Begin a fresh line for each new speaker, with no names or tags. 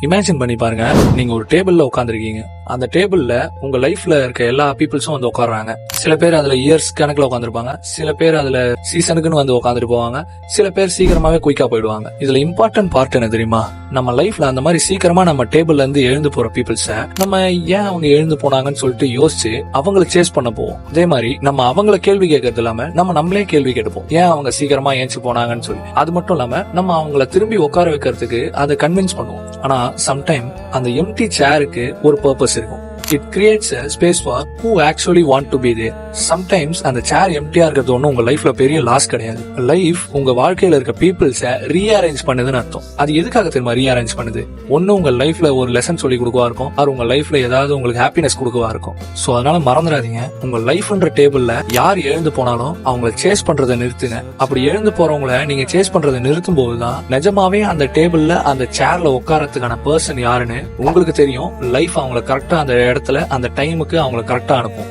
Imagine பண்ணி பாருங்க, நீங்க ஒரு டேபிள்ல உட்காந்துருக்கீங்க. அந்த டேபிள்ல உங்க லைஃப்ல இருக்க எல்லா பீப்புள்ஸும் வந்து உட்காடுறாங்க. சில பேர் அதுல இயர்ஸ் கணக்குல உட்காந்துருப்பாங்க, சில பேர் அதுல சீசனுக்குன்னு வந்து உட்காந்துட்டு போவாங்க, சில பேர் சீக்கிரமாவே குயிக்கா போயிடுவாங்க. இதுல இம்பார்ட்டன்ட் பார்ட் என்ன தெரியுமா? நம்ம லைஃப்ல அந்த மாதிரி சீக்கிரமா நம்ம டேபிள்ல இருந்து எழுந்து போற பீப்புள்ஸ நம்ம ஏன் அவங்க எழுந்து போனாங்கன்னு சொல்லிட்டு யோசிச்சு அவங்களை சேஸ் பண்ண போவோம். அதே மாதிரி நம்ம அவங்கள கேள்வி கேட்கறது இல்லாம நம்ம நம்மளே கேள்வி கேட்போம், ஏன் அவங்க சீக்கிரமா ஏஞ்சி போனாங்கன்னு சொல்லி. அது மட்டும் இல்லாம நம்ம அவங்கள திரும்பி உட்கார வைக்கிறதுக்கு அதை கன்வின்ஸ் பண்ணுவோம். ஆனா சம்டைம் அந்த எம்டி சேருக்கு ஒரு பர்பஸ் இருக்கும். It creates a space for who actually want to be there. Sometimes அந்த சேர் எம்டியா இருக்கிறது ஒன்னும் உங்க லைஃப்ல பெரிய லாஸ் கிடையாது. லைஃப் உங்க வாழ்க்கையில இருக்க பீப்புள்ஸ ரீஅரேஞ்ச் பண்ணுதுன்னு அர்த்தம். அது எதுக்காக தெரியுமா ரீஅரேஞ்ச் பண்ணுது? ஒன்னு உங்க லைஃப்ல ஒரு லெசன் சொல்லி கொடுக்கவா இருக்கும், அது உங்க லைஃப்ல ஏதாவது உங்களுக்கு ஹாப்பினஸ் கொடுக்கவா இருக்கும். சோ அதனால மறந்துடாதீங்க, உங்க லைஃப்ன்ற டேபிள்ல யார் எழுந்து போனாலும் அவங்களை சேஸ் பண்றதை நிறுத்துங்க. அப்படி எழுந்து போறவங்கள நீங்க சேஸ் பண்றதை நிறுத்தும் போதுதான் நிஜமாவே அந்த டேபிள்ல அந்த சேர்ல உட்காரத்துக்கான பர்சன் யாருன்னு உங்களுக்கு தெரியும். லைஃப் அவங்களை கரெக்டா அந்த இடத்துல அந்த டைமுக்கு அவங்களை கரெக்டா அனுப்பும்.